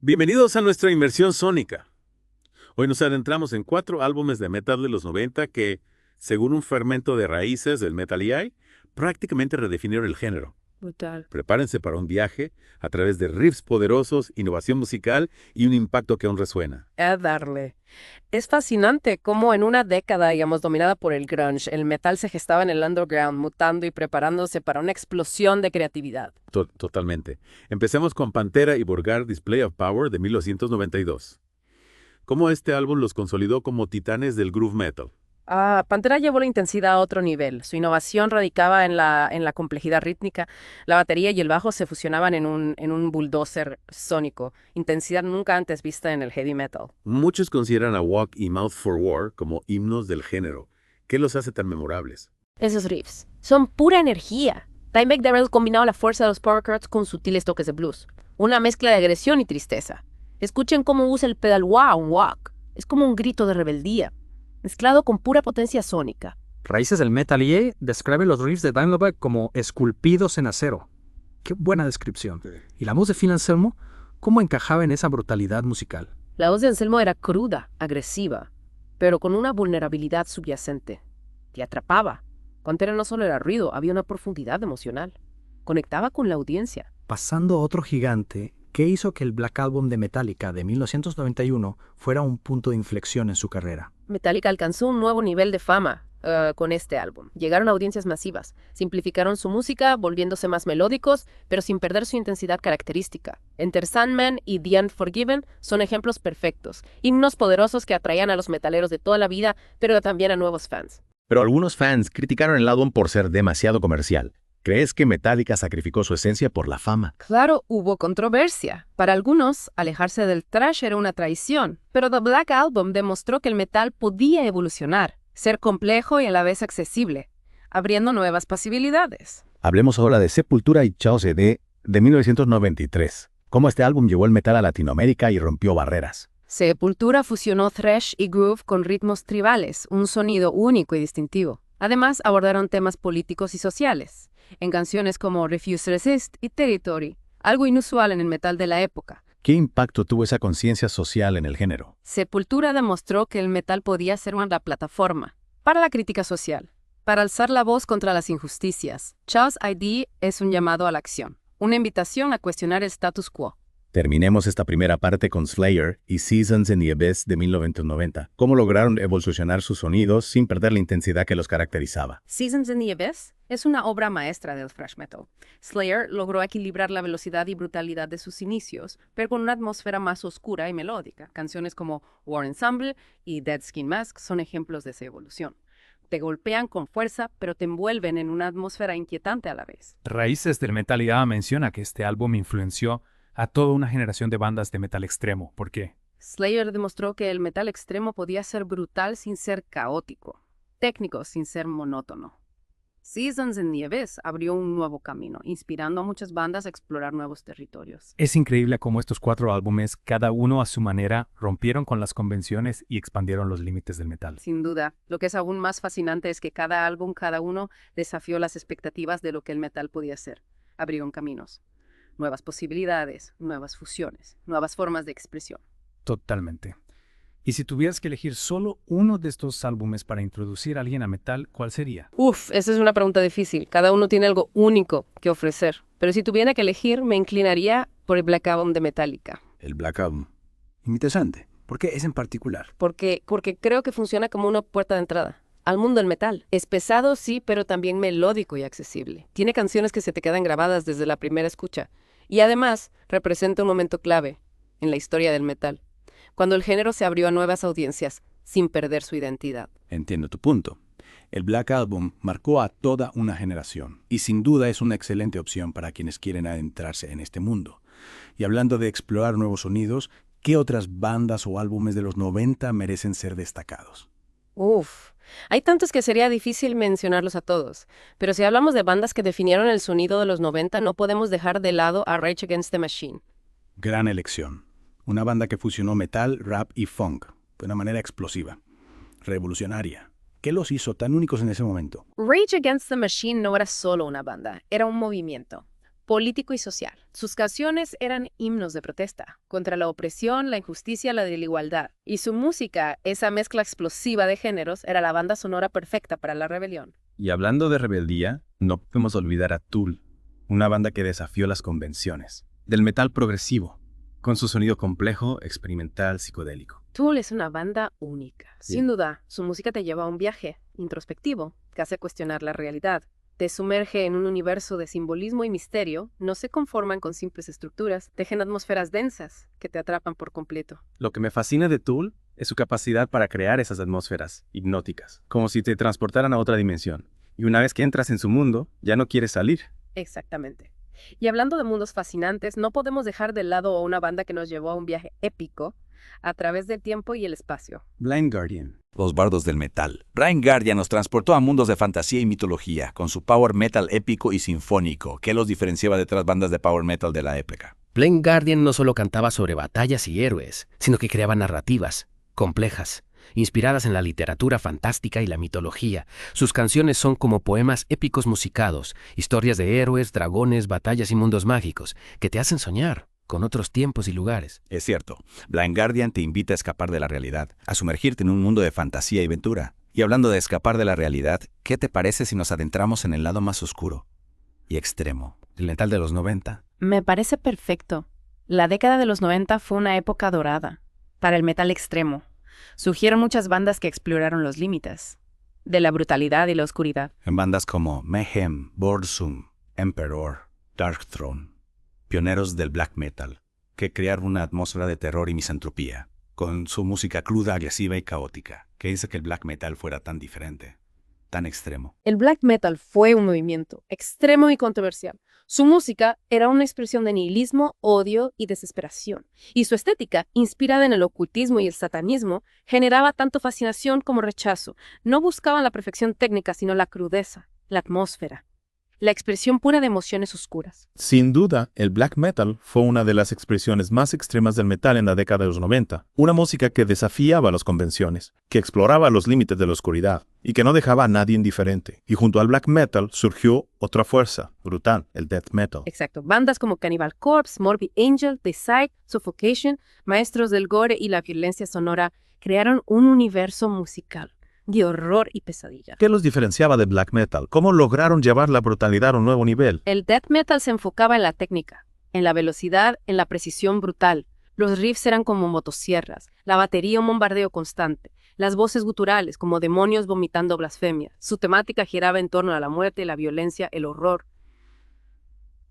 Bienvenidos a nuestra inmersión sónica. Hoy nos adentramos en 4 álbumes de metal de los 90 que, según un fermento de raíces del Metal AI, prácticamente redefinieron el género. Brutal. Prepárense para un viaje a través de riffs poderosos, innovación musical y un impacto que aún resuena. A darle. Es fascinante cómo en una década, digamos, dominada por el grunge, el metal se gestaba en el underground, mutando y preparándose para una explosión de creatividad. Totalmente. Empecemos con Pantera y Burgar Display of Power de 1992. Cómo este álbum los consolidó como titanes del groove metal. Pantera llevó la intensidad a otro nivel. Su innovación radicaba en la complejidad rítmica. La batería y el bajo se fusionaban en un bulldozer sónico, intensidad nunca antes vista en el heavy metal. Muchos consideran a Walk y Mouth for War como himnos del género. ¿Qué los hace tan memorables? Esos riffs son pura energía. Dimebag Darrell combinaba la fuerza de los power chords con sutiles toques de blues. Una mezcla de agresión y tristeza. Escuchen cómo usa el pedal wah en Walk. Es como un grito de rebeldía, mezclado con pura potencia sónica. Raíces del Metal IE describe los riffs de Dimebag como esculpidos en acero. Qué buena descripción. Sí. Y la voz de Phil Anselmo, ¿cómo encajaba en esa brutalidad musical? La voz de Anselmo era cruda, agresiva, pero con una vulnerabilidad subyacente. Te atrapaba. Pantera no solo era ruido, había una profundidad emocional. Conectaba con la audiencia. Pasando a otro gigante, ¿qué hizo que el Black Album de Metallica de 1991 fuera un punto de inflexión en su carrera? Metallica alcanzó un nuevo nivel de fama con este álbum. Llegaron a audiencias masivas, simplificaron su música, volviéndose más melódicos, pero sin perder su intensidad característica. Enter Sandman y The Unforgiven son ejemplos perfectos, himnos poderosos que atraían a los metaleros de toda la vida, pero también a nuevos fans. Pero algunos fans criticaron el álbum por ser demasiado comercial. ¿Crees que Metallica sacrificó su esencia por la fama? Claro, hubo controversia. Para algunos, alejarse del thrash era una traición, pero The Black Album demostró que el metal podía evolucionar, ser complejo y a la vez accesible, abriendo nuevas posibilidades. Hablemos ahora de Sepultura y Chaos ED de 1993. Cómo este álbum llevó el metal a Latinoamérica y rompió barreras. Sepultura fusionó thrash y groove con ritmos tribales, un sonido único y distintivo. Además, abordaron temas políticos y sociales, en canciones como Refuse Resist y Territory, algo inusual en el metal de la época. ¿Qué impacto tuvo esa conciencia social en el género? Sepultura demostró que el metal podía ser una plataforma para la crítica social, para alzar la voz contra las injusticias. Chaos ID es un llamado a la acción, una invitación a cuestionar el status quo. Terminemos esta primera parte con Slayer y Seasons in the Abyss de 1990. ¿Cómo lograron evolucionar sus sonidos sin perder la intensidad que los caracterizaba? Seasons in the Abyss es una obra maestra del thrash metal. Slayer logró equilibrar la velocidad y brutalidad de sus inicios, pero con una atmósfera más oscura y melódica. Canciones como War Ensemble y Dead Skin Mask son ejemplos de esa evolución. Te golpean con fuerza, pero te envuelven en una atmósfera inquietante a la vez. Raíces del Metal IA menciona que este álbum influenció a toda una generación de bandas de metal extremo. ¿Por qué? Slayer demostró que el metal extremo podía ser brutal sin ser caótico, técnico sin ser monótono. Seasons in the Abyss abrió un nuevo camino, inspirando a muchas bandas a explorar nuevos territorios. Es increíble cómo estos 4 álbumes, cada uno a su manera, rompieron con las convenciones y expandieron los límites del metal. Sin duda, lo que es aún más fascinante es que cada álbum, cada uno, desafió las expectativas de lo que el metal podía ser. Abrieron caminos, nuevas posibilidades, nuevas fusiones, nuevas formas de expresión. Totalmente. Y si tuvieras que elegir solo uno de estos álbumes para introducir a alguien a metal, ¿cuál sería? Esa es una pregunta difícil. Cada uno tiene algo único que ofrecer. Pero si tuviera que elegir, me inclinaría por el Black Album de Metallica. El Black Album. Interesante. ¿Por qué es en particular? Porque creo que funciona como una puerta de entrada al mundo del metal. Es pesado, sí, pero también melódico y accesible. Tiene canciones que se te quedan grabadas desde la primera escucha. Y además, representa un momento clave en la historia del metal, cuando el género se abrió a nuevas audiencias sin perder su identidad. Entiendo tu punto. El Black Album marcó a toda una generación y sin duda es una excelente opción para quienes quieren adentrarse en este mundo. Y hablando de explorar nuevos sonidos, ¿qué otras bandas o álbumes de los 90 merecen ser destacados? Hay tantos que sería difícil mencionarlos a todos, pero si hablamos de bandas que definieron el sonido de los 90, no podemos dejar de lado a Rage Against the Machine. Gran elección. Una banda que fusionó metal, rap y funk de una manera explosiva, revolucionaria. ¿Qué los hizo tan únicos en ese momento? Rage Against the Machine no era solo una banda, era un movimiento. político y social. Sus canciones eran himnos de protesta contra la opresión, la injusticia, la desigualdad. Y su música, esa mezcla explosiva de géneros, era la banda sonora perfecta para la rebelión. Y hablando de rebeldía, no podemos olvidar a Tool, una banda que desafió las convenciones, del metal progresivo, con su sonido complejo, experimental, psicodélico. Tool es una banda única. Sin duda, su música te lleva a un viaje introspectivo que hace cuestionar la realidad. Te sumerge en un universo de simbolismo y misterio, no se conforman con simples estructuras, tejen atmósferas densas que te atrapan por completo. Lo que me fascina de Tool es su capacidad para crear esas atmósferas hipnóticas, como si te transportaran a otra dimensión. Y una vez que entras en su mundo, ya no quieres salir. Exactamente. Y hablando de mundos fascinantes, no podemos dejar de lado a una banda que nos llevó a un viaje épico a través del tiempo y el espacio. Blind Guardian. Los bardos del metal. Blind Guardian nos transportó a mundos de fantasía y mitología, con su power metal épico y sinfónico, que los diferenciaba de otras bandas de power metal de la época. Blind Guardian no solo cantaba sobre batallas y héroes, sino que creaba narrativas complejas, inspiradas en la literatura fantástica y la mitología. Sus canciones son como poemas épicos musicados, historias de héroes, dragones, batallas y mundos mágicos, que te hacen soñar con otros tiempos y lugares. Es cierto, Blind Guardian te invita a escapar de la realidad, a sumergirte en un mundo de fantasía y aventura. Y hablando de escapar de la realidad, ¿qué te parece si nos adentramos en el lado más oscuro y extremo? El metal de los 90. Me parece perfecto. La década de los 90 fue una época dorada para el metal extremo. Surgieron muchas bandas que exploraron los límites de la brutalidad y la oscuridad. En bandas como Mayhem, Burzum, Emperor, Darkthrone, pioneros del black metal, que crearon una atmósfera de terror y misantropía, con su música cruda, agresiva y caótica, que hizo que el black metal fuera tan diferente, tan extremo. El black metal fue un movimiento extremo y controversial. Su música era una expresión de nihilismo, odio y desesperación. Y su estética, inspirada en el ocultismo y el satanismo, generaba tanto fascinación como rechazo. No buscaban la perfección técnica, sino la crudeza, la atmósfera, la expresión pura de emociones oscuras. Sin duda, el black metal fue una de las expresiones más extremas del metal en la década de los 90. Una música que desafiaba las convenciones, que exploraba los límites de la oscuridad y que no dejaba a nadie indiferente. Y junto al black metal surgió otra fuerza, brutal, el death metal. Exacto. Bandas como Cannibal Corpse, Morbid Angel, Decide, Suffocation, maestros del gore y la violencia sonora, crearon un universo musical de horror y pesadilla. ¿Qué los diferenciaba del black metal? ¿Cómo lograron llevar la brutalidad a un nuevo nivel? El death metal se enfocaba en la técnica, en la velocidad, en la precisión brutal. Los riffs eran como motosierras, la batería un bombardeo constante, las voces guturales como demonios vomitando blasfemia. Su temática giraba en torno a la muerte, la violencia, el horror,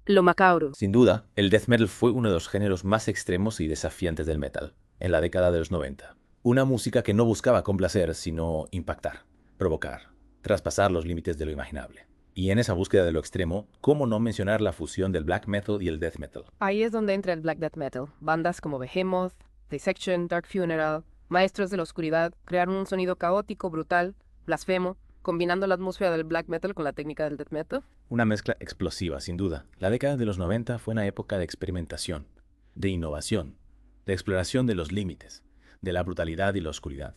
lo macabro. Sin duda, el death metal fue uno de los géneros más extremos y desafiantes del metal, en la década de los 90. Una música que no buscaba complacer, sino impactar, provocar, traspasar los límites de lo imaginable. Y en esa búsqueda de lo extremo, ¿cómo no mencionar la fusión del black metal y el death metal? Ahí es donde entra el black death metal. Bandas como Behemoth, Dissection, Dark Funeral, maestros de la oscuridad, crearon un sonido caótico, brutal, blasfemo, combinando la atmósfera del black metal con la técnica del death metal. Una mezcla explosiva, sin duda. La década de los 90 fue una época de experimentación, de innovación, de exploración de los límites, de la brutalidad y la oscuridad.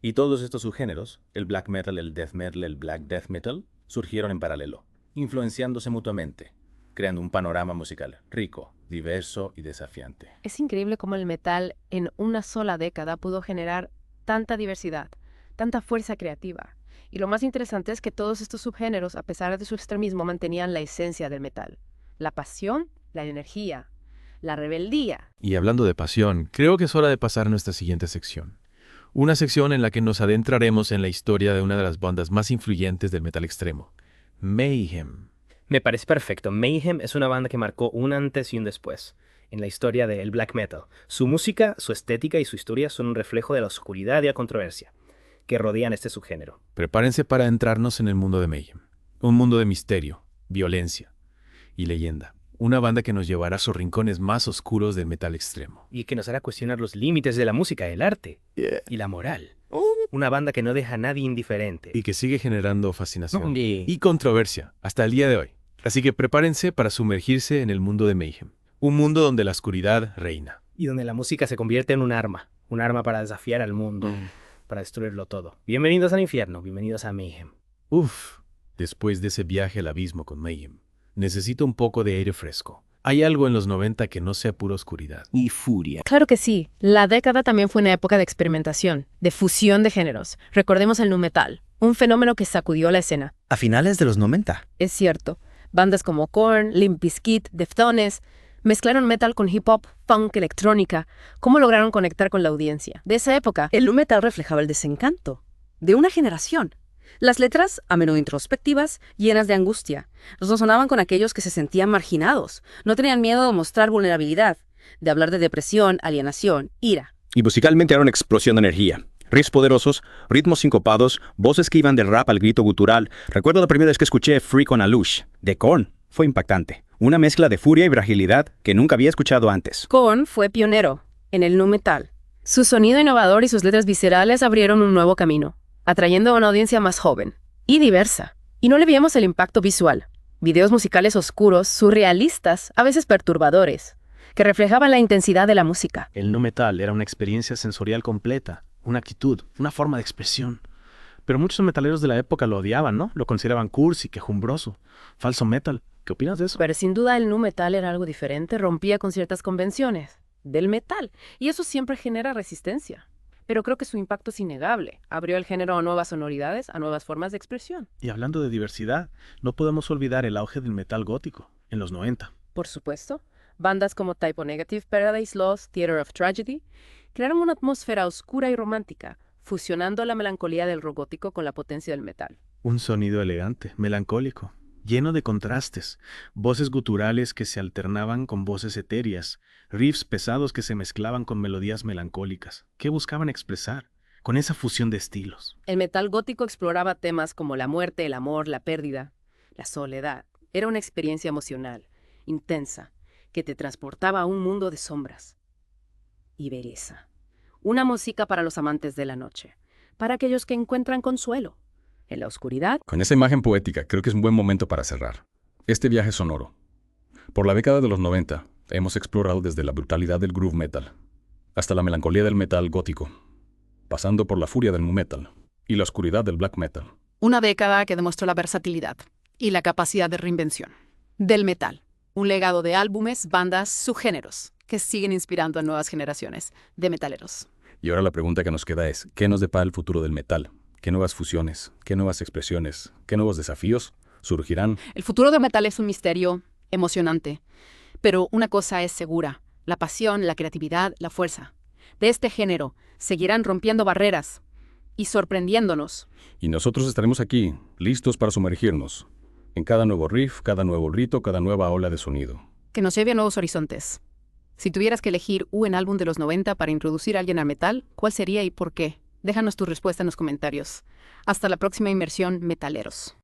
Y todos estos subgéneros, el black metal, el death metal, el black death metal, surgieron en paralelo, influenciándose mutuamente, creando un panorama musical rico, diverso y desafiante. Es increíble cómo el metal en una sola década pudo generar tanta diversidad, tanta fuerza creativa. Y lo más interesante es que todos estos subgéneros, a pesar de su extremismo, mantenían la esencia del metal. La pasión, la energía, la rebeldía. Y hablando de pasión, creo que es hora de pasar a nuestra siguiente sección. Una sección en la que nos adentraremos en la historia de una de las bandas más influyentes del metal extremo, Mayhem. Me parece perfecto. Mayhem es una banda que marcó un antes y un después en la historia del black metal. Su música, su estética y su historia son un reflejo de la oscuridad y la controversia que rodean este subgénero. Prepárense para adentrarnos en el mundo de Mayhem. Un mundo de misterio, violencia y leyenda. Una banda que nos llevará a sus rincones más oscuros del metal extremo. Y que nos hará cuestionar los límites de la música, el arte y la moral. Una banda que no deja a nadie indiferente. Y que sigue generando fascinación y controversia hasta el día de hoy. Así que prepárense para sumergirse en el mundo de Mayhem. Un mundo donde la oscuridad reina. Y donde la música se convierte en un arma para desafiar al mundo, para destruirlo todo. Bienvenidos al infierno, bienvenidos a Mayhem. Después de ese viaje al abismo con Mayhem, Necesito un poco de aire fresco. Hay algo en los 90 que no sea pura oscuridad. Y furia. Claro que sí. La década también fue una época de experimentación, de fusión de géneros. Recordemos el nu metal, un fenómeno que sacudió la escena. A finales de los 90. Es cierto. Bandas como Korn, Limp Bizkit, Deftones mezclaron metal con hip hop, funk, electrónica. ¿Cómo lograron conectar con la audiencia? De esa época, el nu metal reflejaba el desencanto de una generación. Las letras, a menudo introspectivas, llenas de angustia, resonaban con aquellos que se sentían marginados. No tenían miedo de mostrar vulnerabilidad, de hablar de depresión, alienación, ira. Y musicalmente era una explosión de energía. Riffs poderosos, ritmos sincopados, voces que iban del rap al grito gutural. Recuerdo la primera vez que escuché Freak on a Leash, de Korn. Fue impactante. Una mezcla de furia y fragilidad que nunca había escuchado antes. Korn fue pionero en el nu metal. Su sonido innovador y sus letras viscerales abrieron un nuevo camino, atrayendo a una audiencia más joven y diversa. Y no le veíamos el impacto visual. Videos musicales oscuros, surrealistas, a veces perturbadores, que reflejaban la intensidad de la música. El nu metal era una experiencia sensorial completa, una actitud, una forma de expresión. Pero muchos metaleros de la época lo odiaban, ¿no? Lo consideraban cursi, quejumbroso, falso metal. ¿Qué opinas de eso? Pero sin duda el nu metal era algo diferente, rompía con ciertas convenciones del metal, y eso siempre genera resistencia. Pero creo que su impacto es innegable. Abrió el género a nuevas sonoridades, a nuevas formas de expresión. Y hablando de diversidad, no podemos olvidar el auge del metal gótico, en los 90. Por supuesto. Bandas como Type O Negative, Paradise Lost, Theater of Tragedy, crearon una atmósfera oscura y romántica, fusionando la melancolía del rock gótico con la potencia del metal. Un sonido elegante, melancólico, lleno de contrastes, voces guturales que se alternaban con voces etéreas, riffs pesados que se mezclaban con melodías melancólicas. ¿Qué buscaban expresar con esa fusión de estilos? El metal gótico exploraba temas como la muerte, el amor, la pérdida, la soledad. Era una experiencia emocional, intensa, que te transportaba a un mundo de sombras y belleza. Una música para los amantes de la noche, para aquellos que encuentran consuelo en la oscuridad. Con esa imagen poética, creo que es un buen momento para cerrar este viaje sonoro. Por la década de los 90, hemos explorado desde la brutalidad del groove metal hasta la melancolía del metal gótico, pasando por la furia del nu metal y la oscuridad del black metal. Una década que demostró la versatilidad y la capacidad de reinvención del metal. Un legado de álbumes, bandas, subgéneros que siguen inspirando a nuevas generaciones de metaleros. Y ahora la pregunta que nos queda es, ¿qué nos depara el futuro del metal? ¿Qué nuevas fusiones, qué nuevas expresiones, qué nuevos desafíos surgirán? El futuro del metal es un misterio emocionante, pero una cosa es segura: la pasión, la creatividad, la fuerza de este género seguirán rompiendo barreras y sorprendiéndonos. Y nosotros estaremos aquí, listos para sumergirnos en cada nuevo riff, cada nuevo grito, cada nueva ola de sonido. Que nos lleve a nuevos horizontes. Si tuvieras que elegir un álbum de los 90 para introducir a alguien al metal, ¿cuál sería y por qué? Déjanos tu respuesta en los comentarios. Hasta la próxima inmersión, metaleros.